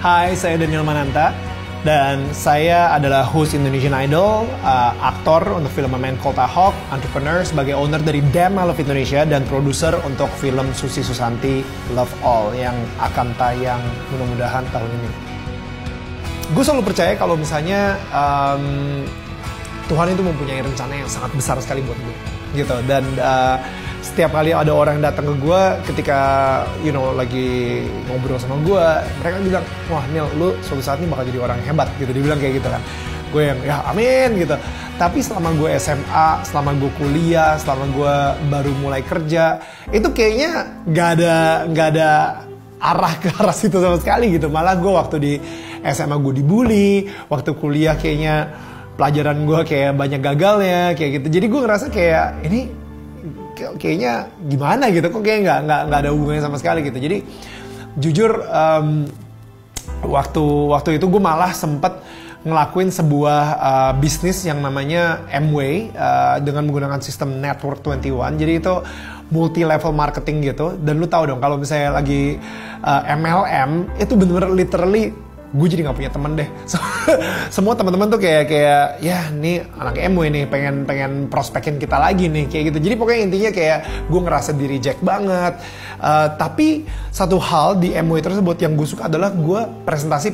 Hai, saya Daniel Mananta dan saya adalah host Indonesian Idol, aktor untuk film A Man Called Ahok, entrepreneur sebagai owner dari Damn I Love Indonesia dan produser untuk film Susi Susanti Love All yang akan tayang mudah-mudahan tahun ini. Gue selalu percaya kalau misalnya Tuhan itu mempunyai rencana yang sangat besar sekali buat gue, gitu. Dan setiap kali ada orang yang datang ke gue ketika lagi ngobrol sama gue, mereka bilang, wah Nil, lu suatu saat ini bakal jadi orang yang hebat gitu. Dia bilang kayak gitu kan. Gue yang ya amin gitu. Tapi selama gue SMA, selama gue kuliah, selama gue baru mulai kerja, itu kayaknya nggak ada arah ke arah situ sama sekali gitu. Malah gue waktu di SMA gue dibully, waktu kuliah kayaknya pelajaran gue kayak banyak gagalnya kayak gitu. Jadi gue ngerasa kayak ini kayaknya gimana gitu, kok kayak nggak ada hubungannya sama sekali gitu. Jadi jujur waktu itu gue malah sempet ngelakuin sebuah bisnis yang namanya Amway dengan menggunakan sistem Network 21. Jadi itu multi level marketing gitu. Dan lu tahu dong kalau misalnya lagi MLM itu bener-bener literally gue jadi nggak punya temen deh. Semua teman-teman tuh kayak ya nih anak Amway nih pengen prospekin kita lagi nih kayak gitu. Jadi pokoknya intinya kayak gue ngerasa di reject banget. Tapi satu hal di Amway tersebut yang gue suka adalah gue presentasi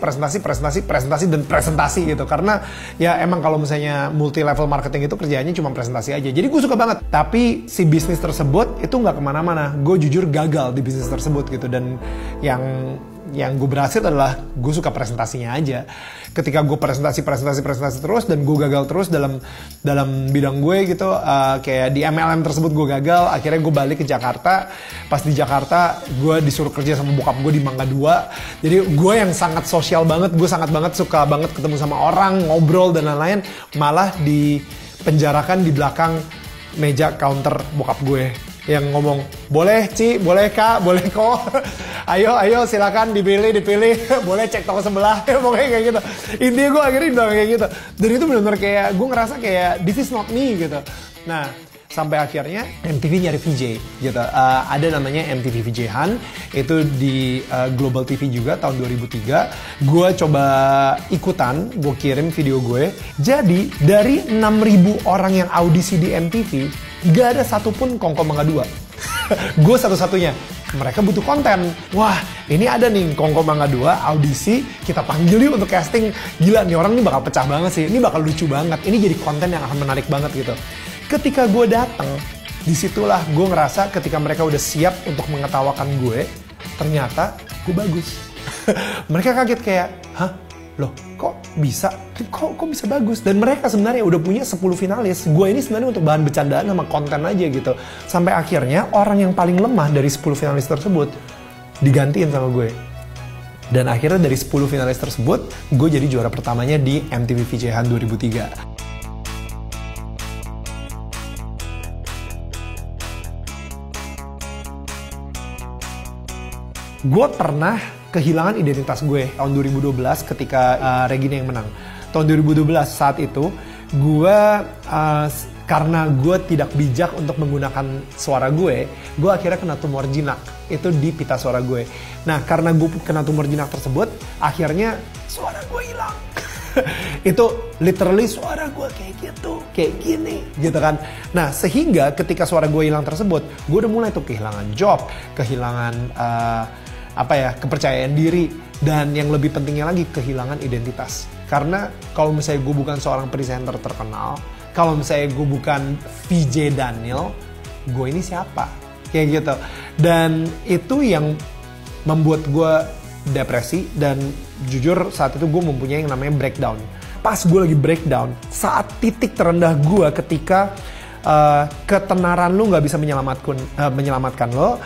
dan presentasi gitu. Karena ya emang kalau misalnya multi level marketing itu kerjanya cuma presentasi aja. Jadi gue suka banget. Tapi si bisnis tersebut itu nggak kemana-mana. Gue jujur gagal di bisnis tersebut gitu. Dan yang gue berhasil adalah gue suka presentasinya aja. Ketika gue presentasi terus dan gue gagal terus dalam bidang gue gitu, kayak di MLM tersebut gue gagal. Akhirnya gue balik ke Jakarta. Pas di Jakarta gue disuruh kerja sama bokap gue di Mangga 2. Jadi gue yang sangat sosial banget, gue sangat banget suka banget ketemu sama orang, ngobrol dan lain-lain, malah dipenjarakan di belakang meja counter bokap gue yang ngomong, boleh Ci, boleh Kak, boleh kok, ayo silakan dipilih, boleh cek toko sebelah, pokoknya kayak gitu. Intinya gue akhirnya bilang kayak gitu. Dan itu benar-benar kayak gue ngerasa kayak this is not me gitu. Nah sampai akhirnya MTV nyari VJ gitu. Ada namanya MTV VJ Han, itu di Global TV juga tahun 2003. Gue coba ikutan, gue kirim video gue. Jadi dari 6.000 orang yang audisi di MTV, gak ada satupun Kongko Mangga 2. Gue satu-satunya. Mereka butuh konten. Wah, ini ada nih Kongko Mangga 2 audisi, kita panggil yuk untuk casting. Gila, nih orang ini bakal pecah banget sih. Ini bakal lucu banget. Ini jadi konten yang akan menarik banget gitu. Ketika gue datang, disitulah gue ngerasa ketika mereka udah siap untuk mengetawakan gue, ternyata gue bagus. Mereka kaget kayak, hah? Loh, kok bisa? Kok bisa bagus? Dan mereka sebenarnya udah punya 10 finalis. Gue ini sebenarnya untuk bahan bercandaan sama konten aja gitu. Sampai akhirnya orang yang paling lemah dari 10 finalis tersebut digantiin sama gue. Dan akhirnya dari 10 finalis tersebut, gue jadi juara pertamanya di MTV VJ Han 2003. Gue pernah kehilangan identitas gue tahun 2012 ketika Regina yang menang. Tahun 2012 saat itu gue karena gue tidak bijak untuk menggunakan suara gue akhirnya kena tumor jinak itu di pita suara gue. Nah karena gue kena tumor jinak tersebut, akhirnya suara gue hilang. Itu literally suara gue kayak gitu, kayak gini gitu kan. Nah sehingga ketika suara gue hilang tersebut, gue udah mulai tuh kehilangan job, kehilangan kepercayaan diri, dan yang lebih pentingnya lagi kehilangan identitas. Karena kalau misalnya gue bukan seorang presenter terkenal, kalau misalnya gue bukan VJ Daniel, gue ini siapa? Kayak gitu. Dan itu yang membuat gue depresi, dan jujur saat itu gue mempunyai yang namanya breakdown. Pas gue lagi breakdown, saat titik terendah gue ketika ketenaran lu gak bisa menyelamatkan lo,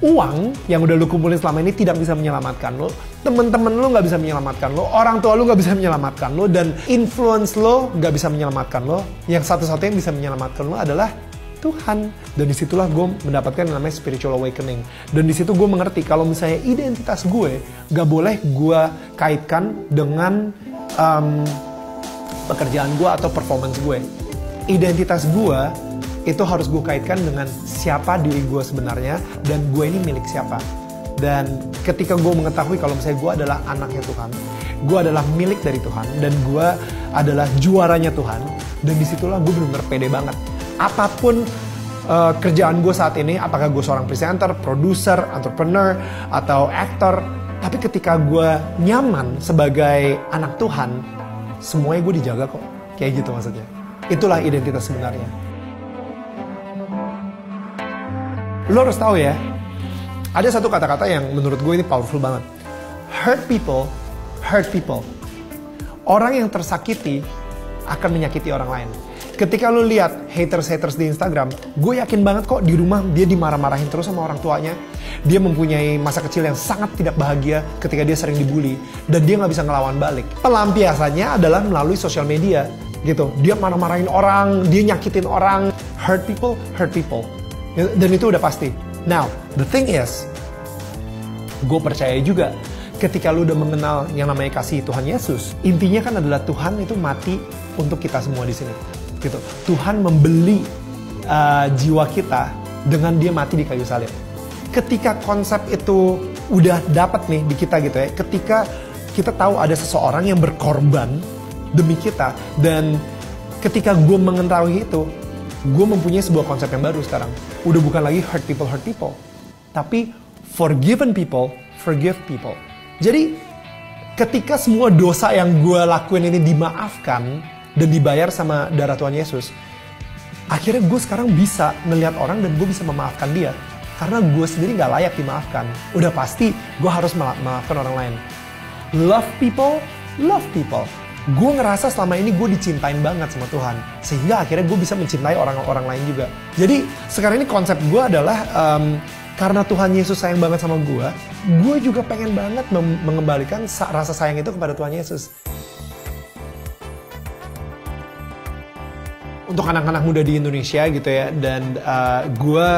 uang yang udah lu kumpulin selama ini tidak bisa menyelamatkan lo, temen-temen lu gak bisa menyelamatkan lo, orang tua lu gak bisa menyelamatkan lo, dan influence lo gak bisa menyelamatkan lo. Yang satu-satunya yang bisa menyelamatkan lo adalah Tuhan. Dan disitulah gue mendapatkan yang namanya spiritual awakening. Dan disitu gue mengerti kalau misalnya identitas gue gak boleh gue kaitkan dengan pekerjaan gue atau performance gue. Identitas gue itu harus gue kaitkan dengan siapa diri gue sebenarnya, dan gue ini milik siapa. Dan ketika gue mengetahui kalau misalnya gue adalah anaknya Tuhan, gue adalah milik dari Tuhan, dan gue adalah juaranya Tuhan, dan disitulah gue benar-benar pede banget. Apapun kerjaan gue saat ini, apakah gue seorang presenter, produser, entrepreneur, atau aktor, tapi ketika gue nyaman sebagai anak Tuhan, semuanya gue dijaga kok. Kayak gitu maksudnya. Itulah identitas sebenarnya. Lo harus tahu ya, ada satu kata-kata yang menurut gue ini powerful banget. Hurt people, hurt people. Orang yang tersakiti akan menyakiti orang lain. Ketika lo lihat haters-haters di Instagram, gue yakin banget kok di rumah dia dimarah-marahin terus sama orang tuanya. Dia mempunyai masa kecil yang sangat tidak bahagia ketika dia sering dibully. Dan dia gak bisa ngelawan balik. Pelampiasannya adalah melalui sosial media. Gitu. Dia marah-marahin orang, dia nyakitin orang. Hurt people, hurt people. Dan itu udah pasti. Now, the thing is, gue percaya juga ketika lu udah mengenal yang namanya kasih Tuhan Yesus, intinya kan adalah Tuhan itu mati untuk kita semua di sini. Gitu. Tuhan membeli jiwa kita dengan dia mati di kayu salib. Ketika konsep itu udah dapat nih di kita gitu ya, ketika kita tahu ada seseorang yang berkorban demi kita, dan ketika gue mengetahui itu, gue mempunyai sebuah konsep yang baru sekarang. Udah bukan lagi hurt people, tapi forgiven people, forgive people. Jadi ketika semua dosa yang gue lakuin ini dimaafkan dan dibayar sama darah Tuhan Yesus, akhirnya gue sekarang bisa ngelihat orang dan gue bisa memaafkan dia. Karena gue sendiri gak layak dimaafkan. Udah pasti gue harus memaafkan orang lain. Love people, love people. Gue ngerasa selama ini gue dicintain banget sama Tuhan. Sehingga akhirnya gue bisa mencintai orang-orang lain juga. Jadi sekarang ini konsep gue adalah karena Tuhan Yesus sayang banget sama gue juga pengen banget mengembalikan rasa sayang itu kepada Tuhan Yesus. Untuk anak-anak muda di Indonesia gitu ya, dan gue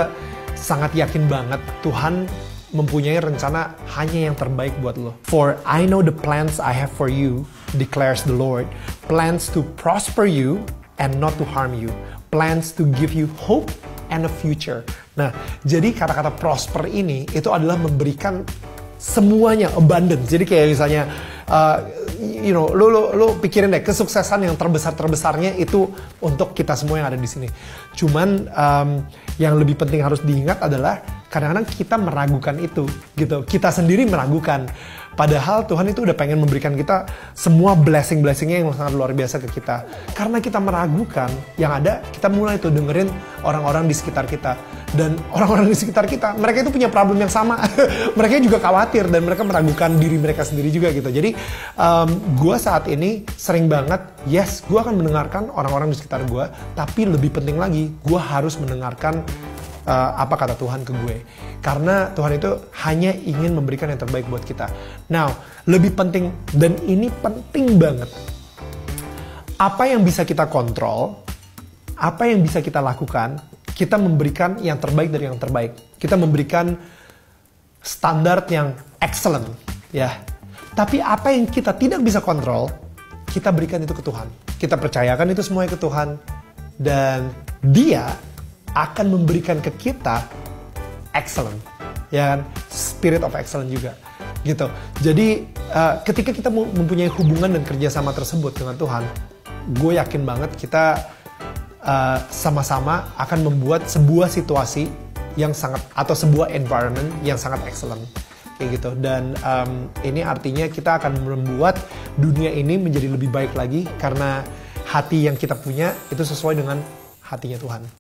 sangat yakin banget Tuhan mempunyai rencana hanya yang terbaik buat lo. For I know the plans I have for you, declares the Lord. Plans to prosper you and not to harm you. Plans to give you hope and a future. Nah, jadi kata-kata prosper ini itu adalah memberikan semuanya, abundance. Jadi kayak misalnya, lo pikirin deh, kesuksesan yang terbesarnya itu untuk kita semua yang ada di sini. Cuman yang lebih penting harus diingat adalah kadang-kadang kita meragukan itu, gitu. Kita sendiri meragukan. Padahal Tuhan itu udah pengen memberikan kita semua blessing-blessingnya yang sangat luar biasa ke kita. Karena kita meragukan, yang ada kita mulai tuh dengerin orang-orang di sekitar kita. Dan orang-orang di sekitar kita, mereka itu punya problem yang sama. Mereka juga khawatir dan mereka meragukan diri mereka sendiri juga gitu. Jadi gue saat ini sering banget, yes, gue akan mendengarkan orang-orang di sekitar gue. Tapi lebih penting lagi, gue harus mendengarkan apa kata Tuhan ke gue. Karena Tuhan itu hanya ingin memberikan yang terbaik buat kita. Now, lebih penting, dan ini penting banget, apa yang bisa kita kontrol, apa yang bisa kita lakukan, kita memberikan yang terbaik dari yang terbaik. Kita memberikan standar yang excellent, ya. Tapi apa yang kita tidak bisa kontrol, kita berikan itu ke Tuhan. Kita percayakan itu semuanya ke Tuhan, dan Dia akan memberikan ke kita excellent, ya kan? Spirit of excellence juga, gitu. Jadi ketika kita mempunyai hubungan dan kerjasama tersebut dengan Tuhan, gue yakin banget kita sama-sama akan membuat sebuah situasi yang sangat, atau sebuah environment yang sangat excellent, kayak gitu. Dan ini artinya kita akan membuat dunia ini menjadi lebih baik lagi karena hati yang kita punya itu sesuai dengan hatinya Tuhan.